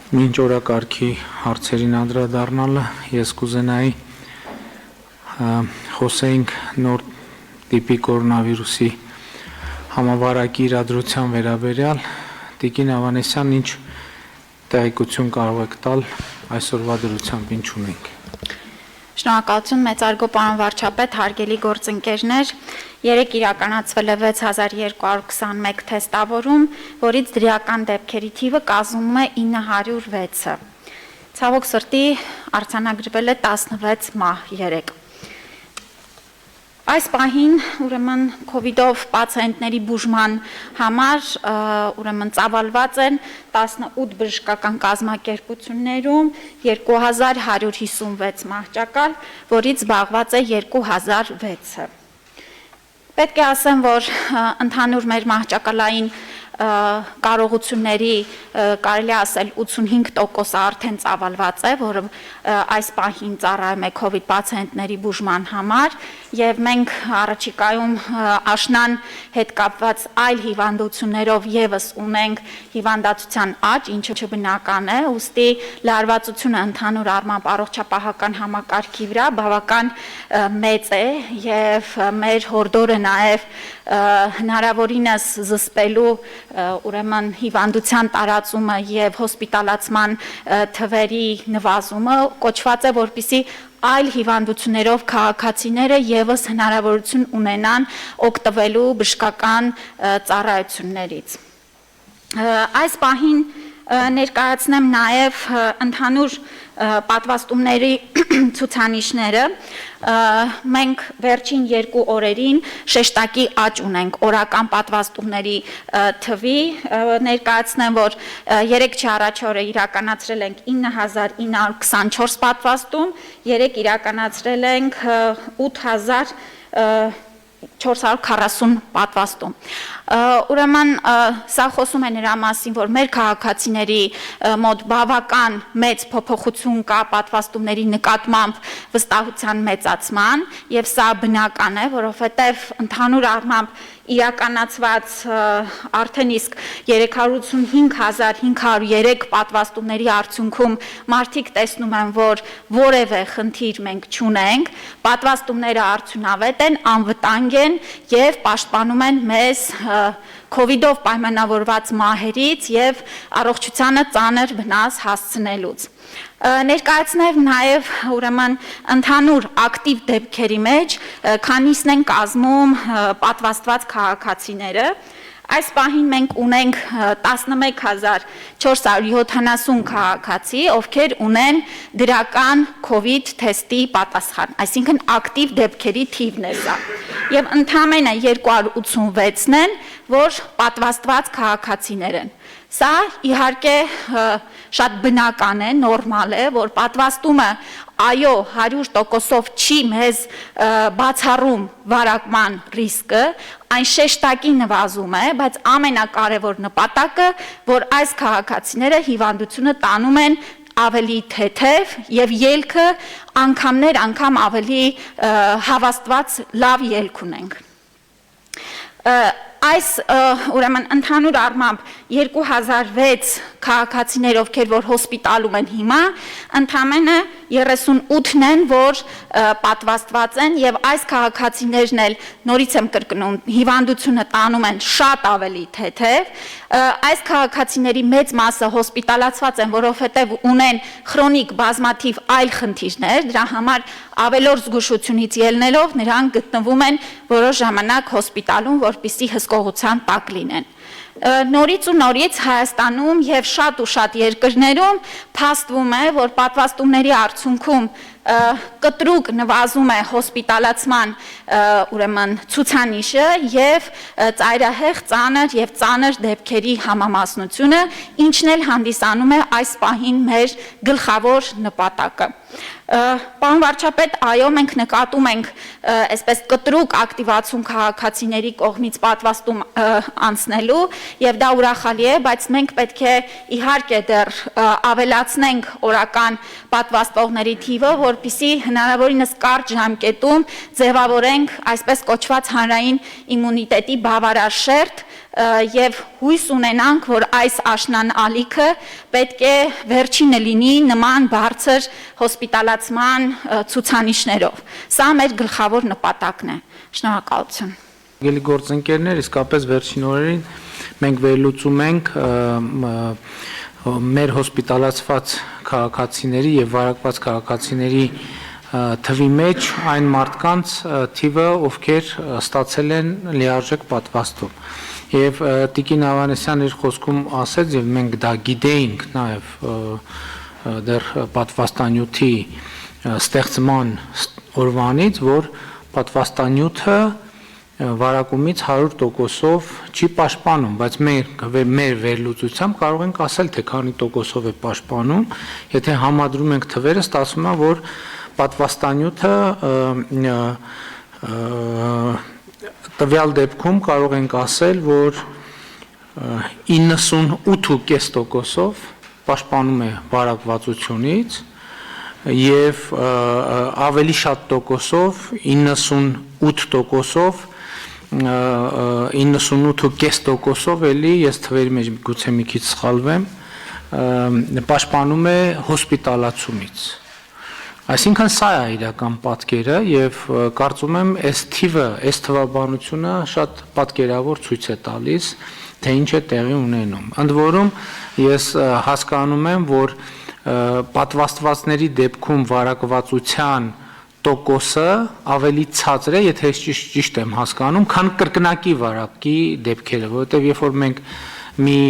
Մինչ օրակարգի հարցերին անդրադառնալը ես կուզենայի խոսեինք նոր տիպի կորոնավիրուսի համավարակի իրադրության վերաբերյալ Տիկին Ավանեսյան ինչ տեղեկություն կարող եք տալ այսօրվա դրությամբ ինչ ունենք։ Շնորհակալություն մեծարգո պարոն վարչապետ, հարգելի գործընկերներ, երեկ իրականացվել է 6221 թեստավորում, որից դրական դեպքերի թիվը կազմում է 906-ը։ Ցավոք սրտի արձանագրվել է 16 մահ երեկ։ Այս պահին ուրեմն COVID-ով պացիենտների բուժման համար ուրեմն ծավալված են 18 բժշկական կազմակերպություններում 2156 մահճակալ, որից զբաղված է 2006-ը։ Պետք է ասեմ, որ ընդհանուր մեր մահճակալային կարողությունների կարելի ասել 85% արդեն ծավալված է, որը այս պահին ծառայում է COVID պացիենտների բուժման համար, եւ մենք առաջիկայում աշնան հետ կապված այլ հիվանդություններով եւս ունենք հիվանդացության աճ, ինչը բնական է, ուստի լարվածությունը ընդհանուր առմամբ առողջապահական համակարգի վրա բավական մեծ է եւ մեր հորդորը նաեւ հնարավորինս զսպելու ուրեմն հիվանդության տարածումը եւ հոսպիտալացման թվերի նվազումը կոչված է, որպեսզի այլ հիվանդություններով քաղաքացիները եւս հնարավորություն ունենան օգտվելու բժշկական ծառայություններից։ Այս պահին ներկայացնեմ նաեւ ընդհանուր պատվաստումների ցուցանիշները։ Մենք վերջին 2 օրերին շեշտակի աճ ունենք օրական պատվաստումների թվի, ներկայացնեմ, որ 3 առաջ օրը իրականացրել ենք 9924 պատվաստում, 3 իրականացրել ենք 8440 պատվաստում։ Ուրեմն սա խոսում է նրա մասին, որ մեր քաղաքացիների մոտ բավական մեծ փոփոխություն կա պատվաստումների նկատմամբ վստահության մեծացման, եւ սա բնական է, որովհետեւ ընդհանուր առմամբ իրականացված արդեն իսկ 385503 պատվաստումների արդյունքում մարդիկ տեսնում են, որ որևէ խնդիր մենք չունենք, պատվաստումները արդյունավետ են, անվտանգ են եւ պաշտպանում են մեզ COVID-ով պայմանավորված մահերից եւ առողջությանը ծանր վնաս հասցնելուց։ Ներկայացնեմ նաև ուրեմն ընդհանուր ակտիվ դեպքերի մեջ քանիսն են կազմում պատվաստված քաղաքացիները։ Այս պահին մենք ունենք 11470 քաղաքացի, ովքեր ունեն դրական COVID թեստի պատասխան, այսինքն ակտիվ դեպքերի թիվն է սա։ Եվ ընդամենը 286-ն են, որ պատվաստված քաղաքացիներ են։ Սա իհարկե շատ բնական է, նորմալ է, որ պատվաստումը այո 100%-ով չի մեզ բացառում վարակման ռիսկը, այն շեշտակի նվազում է, բայց ամենակարևոր նպատակը, որ այս քաղաքացիները հիվանդությունը տանում են ավելի թեթև եւ ելքը անգամ ավելի հավաստված լավ ելք ունենք։ Այս ուրեմն ընդհանուր առմամբ 2006 քաղաքացիներ, ովքեր որ հոսպիտալում են հիմա, ընդամենը 38-ն են, որ պատվաստված են եւ այս քաղաքացիներն էլ նորից եմ կրկնում, հիվանդությունը տանում են շատ ավելի թեթև։ Այս քաղաքացիների մեծ մասը հոսպիտալացված են, որովհետեւ ունեն քրոնիկ բազմաթիվ այլ խնդիրներ, դրա համար ավելորդ զգուշությունից ելնելով նրանք գտնվում են որոշ ժամանակ հոսպիտալում, որպեսզի հսկողության տակ լինեն։ Նորից ու նորից Հայաստանում եւ շատ երկրներում փաստվում է, որ պատվաստումների արդյունքում կտրուկ նվազում է հոսպիտալացման ուրեմն ցուցանիշը եւ ծայրահեղ ծանր դեպքերի համամասնությունը, ինչն էլ հանդիսանում է այս պահին մեր գլխավոր նպատակը։ Պարոն վարչապետ, այո, մենք նկատում ենք այսպես կտրուկ ակտիվացում քաղաքացիների կողմից պատվաստում անցնելու եւ դա ուրախալի է, բայց մենք պետք է իհարկե դեռ ավելացնենք օրական պատվաստողների թիվը, որպեսզի հնարավորինս կարճ ժամկետում ձևավորենք այսպես կոչված հանրային իմունիտետի բավարար շերտ, եւ հույս ունենանք, որ այս աշնան ալիքը պետք է վերջինը լինի նման բարձր հոսպիտալացման ցուցանիշներով։ Սա մեր գլխավոր նպատակն է։ Շնորհակալություն։ Գելի գործընկերներ, իսկապես վերջին օրերին մենք վերլուծում ենք մեր հոսպիտալացված քաղաքացիների եւ վարակված քաղաքացիների թվի մեջ այն մարդկանց թիվը, ովքեր ստացել են լիարժեք պատվաստում։ Եվ Տիկին Ավանեսյանն իր խոսքում ասեց, եւ մենք դա գիտեինք նաեւ դեռ պատվաստանյութի ստեղծման օրվանից, որ պատվաստանյութը վարակումից 100%-ով չի պաշտպանում, բայց մեր վերլուծությամբ կարող ենք ասել, թե քանի տոկոսով է պաշտպանում, եթե համադրում ենք թվերը, ստացվում է, որ պատվաստանյութը տվյալ դեպքում կարող ենք ասել, որ 98.5%-ով պաշտպանում է վարակվածությունից եւ ավելի շատ տոկոսով 98%-ով 98.5%-ով էլի, ես թվերի մեջ գուցե մի քիչ սխալվեմ, պաշտպանում է հոսպիտալացումից։ Այսինքն սա է իրական պատկերը եւ կարծում եմ այս թիվը, այս թվաբանությունը շատ պատկերավոր ցույց է տալիս, թե ինչ է տեղի ունենում։ Ընդ որում ես հասկանում եմ, որ պատվաստվածների դեպքում վարակվածության տոկոսը ավելի ցածր է, եթե ճիշտ եմ հասկանում, քան կրկնակի վարակի դեպքերը, որովհետև երբ որ մենք մի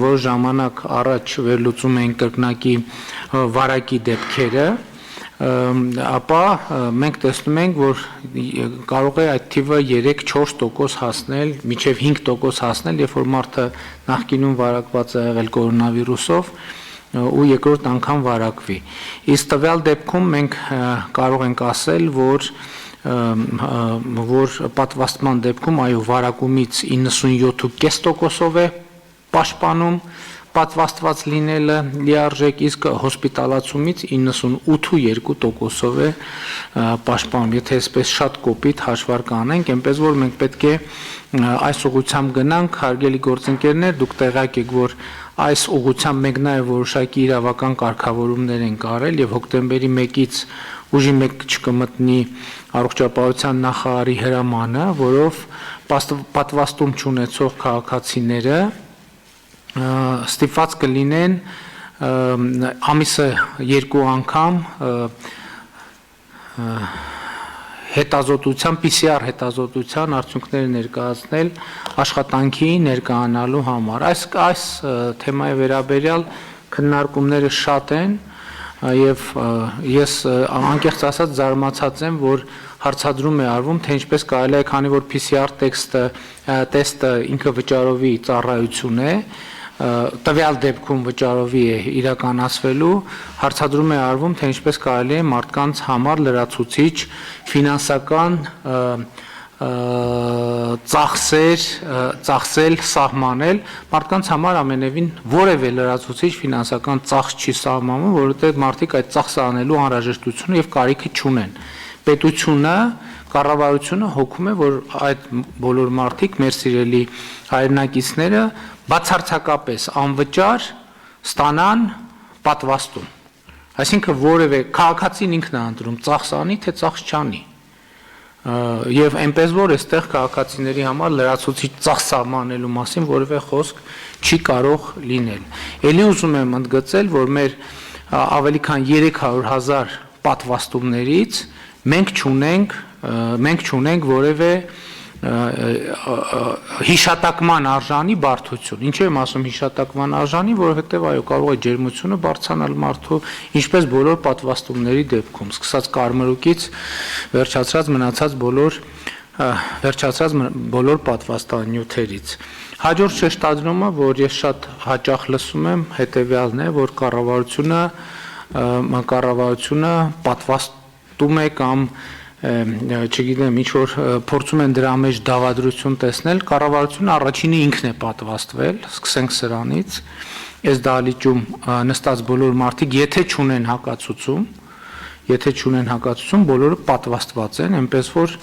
որ ժամանակ առաջ վերլուծում ենք կրկնակի վարակի դեպքերը, ապա մենք տեսնում ենք, որ կարող է այդ թիվը 3-4% հասնել, մինչև 5% հասնել, երբ որ մարդը նախկինում վարակված է եղել կորոնավիրուսով ու երկրորդ անգամ վարակվի։ Իսկ տվյալ դեպքում մենք կարող ենք ասել, որ պատվաստման դեպքում այո վարակումից 97.5%-ով է պաշտպանում պատվաստված լինելը լիարժեք, իսկ հոսպիտալացումից 98.2%-ով է պաշտպանում։ Եթե այսպես շատ կոպիտ հաշվարկ անենք, այնպես որ մենք պետք է այս ուղղությամբ գնանք, հարգելի գործընկերներ, դուք տեղյակ եք, որ այս ուղղությամբ մենք նաև որոշակի իրավական կարգավորումներ ենք արել եւ հոկտեմբերի 1-ից ուժի մեկ չկմտնի առողջապահության նախարարի հրամանը, որով պատվաստում չունեցող քաղաքացիները ստիպված կլինեն ամիսը 2 անգամ հետազոտության, PCR հետազոտության արդյունքները ներկայացնել աշխատանքի ներկայանալու համար։ Այս թեմայի վերաբերյալ քննարկումները շատ են եւ ես անկեղծ ասած զարմացած եմ, որ հարցադրում է արվում, թե ինչպես կարելի է, քանի որ PCR տեստը ինքը վճարովի ծառայություն է, տվյալ դեպքում վճարովի է իրականացվելու, հարցադրում է արվում, թե ինչպես կարելի է մարդկանց համար լրացուցիչ ֆինանսական ծախսել սահմանել, մարդկանց համար ամենևին որևէ լրացուցիչ ֆինանսական ծախս չի սահմանում, որովհետև մարդիկ այդ ծախսը անելու անհրաժեշտությունը եւ կարիքը չունեն։ Պետությունը, կառավարությունը հոգում է, որ այդ բոլոր մարդիկ, մեր սիրելի հայրենակիցները, բացարձակապես անվճար ստանան պատվաստում։ Այսինքն որևէ քաղաքացին ինքն է ընտրում ծախս անի, թե ծախս չանի։ Եվ այնպես որ այստեղ քաղաքացիների համար լրացուցիչ ծախս սահմանելու մասին որևէ խոսք չի կարող լինել։ Էլի ուզում եմ ընդգծել, որ մեր ավելի քան 300,000 պատվաստումներից մենք չունենք որևէ հիշատակման արժանի բարդություն։ Ինչու եմ ասում հիշատակման արժանի, որովհետև այո կարող է ջերմությունը բարձրանալ մարդու, ինչպես բոլոր պատվաստումների դեպքում, սկսած կարմրուկից վերջացրած բոլոր պատվաստանյութերից։ Հաջորդ շեշտադրումը, որ ես շատ հաճախ լսում եմ, հետևյալն է, որ կառավարությունը պատվաստում է կամ չգիտեմ, ինչ որ փորձում են դրա մեջ դավադրություն տեսնել, կառավարությունը առաջինը ինքն է պատվաստվել, սկսենք սրանից, այս դահլիճում նստած բոլոր մարդիկ, եթե չունեն հակացուցում, եթե չունեն հակացություն, բոլորը պատվաստված են, այնպես որ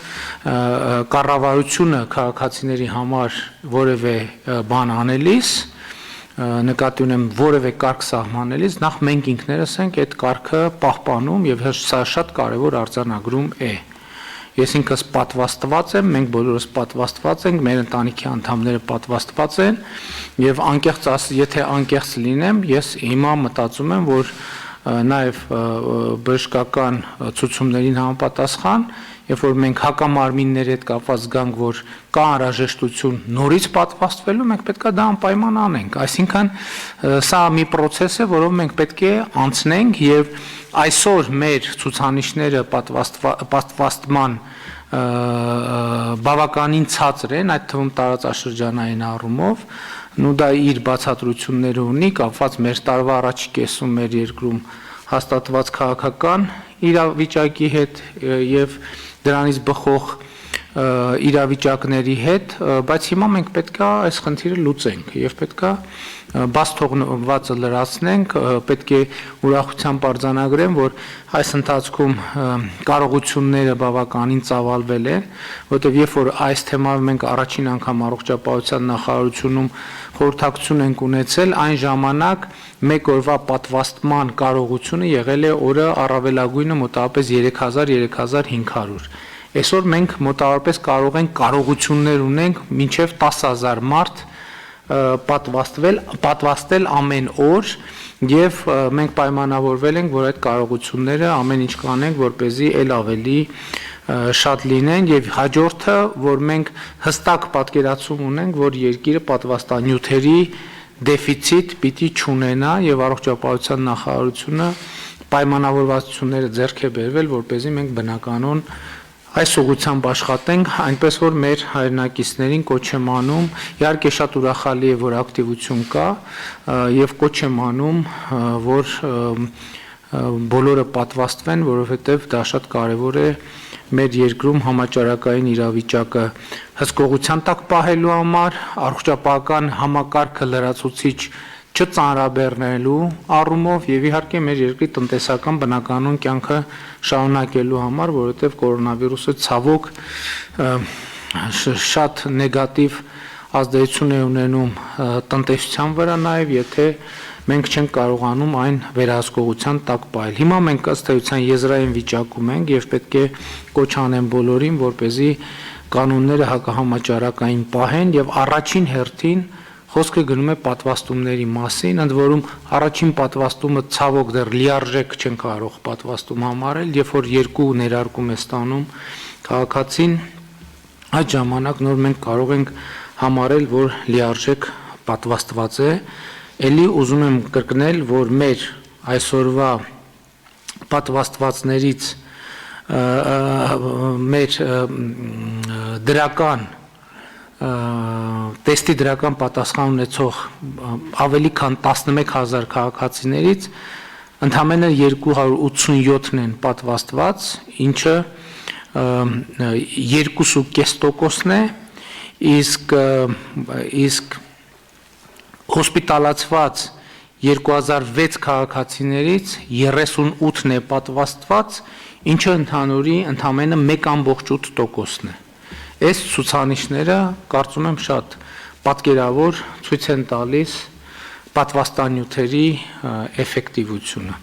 կառավարությունը քաղաքացիների համար որևէ բան անելիս, նկատի ունեմ որևէ կարգ սահմանելիս, նախ մենք ինքներս ենք այդ կարգը պահպանում եւ սա շատ կարեւոր արձանագրում է։ Ես ինքս պատվաստված եմ, մենք բոլորս պատվաստված ենք, մեր ընտանիքի անդամները պատվաստված են եւ եթե անկեղծ լինեմ, ես հիմա մտածում եմ, որ նաեւ բժշկական ցուցումներին համապատասխան, երբ որ մենք հակամարմինների հետ կապված զգանք, որ կա անհրաժեշտություն նորից պատվաստվելու, մենք պետք է դա անպայման անենք։ Այսինքն սա մի process է, որով մենք պետք է անցնենք եւ այսօր մեր ցուցանիշները պատվաստման բավականին ցածր են, այդ թվում տարածաշրջանային առումով, նու դա իր բացատրությունները ունի, կապված մեր տարվա առաջի կեսում մեր երկրում հաստատված քաղաքական իրավիճակի հետ եւ դրանից բխող իրավիճակների հետ, բայց հիմա մենք պետք է այս խնդիրը լուծենք եւ պետք է բաց թողնվածը լրացնենք, պետք է ուրախությամբ արձանագրեմ, որ այս ընթացքում կարողությունները բավականին ծավալվել են, որտեղ երբ որ այս թեմայով մենք առաջին անգամ առողջապահության նախարարությունում խորհրդակցություն ենք ունեցել, այն ժամանակ մեկ օրվա պատվաստման կարողությունը եղել է օրը առավելագույնը մոտավորապես 3000-3500 Այսօր մենք մոտավորապես կարող ենք կարողություններ ունենք մինչև 10000 մարդ պատվաստել ամեն օր եւ մենք պայմանավորվել ենք, որ այդ կարողությունները ամեն ինչ կանենք, որպեսզի ել ավելի շատ լինեն եւ հաջորդը, որ մենք հստակ պատկերացում ունենք, որ երկիրը պատվաստանյութերի դեֆիցիտ պիտի չունենա եւ առողջապահության նախարարությունը պայմանավորվածությունները ձեռք է բերվել, որպեսզի մենք բնականon այս ուղղությամբ աշխատենք, այնպես որ մեր հայրենակիցներին կոչ եմ անում, իհարկե շատ ուրախալի է, որ ակտիվություն կա եւ կոչ եմ անում, որ բոլորը պատվաստվեն, որովհետեւ դա շատ կարեւոր է մեր երկրում համաճարակային իրավիճակը հսկողության տակ պահելու համար, առողջապահական համակարգը լրացուցիչ չծանրաբեռնելու առումով եւ իհարկե մեր երկրի տնտեսական բնականon կյանքը շարունակելու համար, որովհետեւ կորոնավիրուսը ցավոք շատ նեգատիվ ազդեցություն է ունենում տնտեսության վրա նաեւ, եթե մենք չենք կարողանում այն վերահսկողության տակ պահել։ Հիմա մենք ըստ էության եզրային վիճակում ենք եւ պետք է կոչ անեմ բոլորին, որպեսզի կանոնները հակահամաճարակային պահեն եւ առաջին հերթին խոսքը գնում է պատվաստումների մասին, ընդ որում առաջին պատվաստումը ցավոք դեռ լիարժեք չեն կարող պատվաստում համարել, երբ որ երկու ներարկում է ստանում քաղաքացին, այդ ժամանակ նոր մենք կարող ենք համարել, որ լիարժեք պատվաստված է, ելի ուզում եմ կրկնել, որ մեր այսօրվա պատվաստվածներից մեր դրական տեստի դրական պատասխան ունեցող ավելի քան 11000 քաղաքացիներից ընդամենը 287-ն են պատվաստված, ինչը 2.5%-ն է, իսկ հոսպիտալացված 2006 քաղաքացիներից 38-ն է պատվաստված, ինչը ընդհանուրի ընդամենը 1.8%-ն է։ Այս ցուցանիշները կարծում եմ շատ պատկերավոր ցույց են տալիս պատվաստանյութերի էֆեկտիվությունը։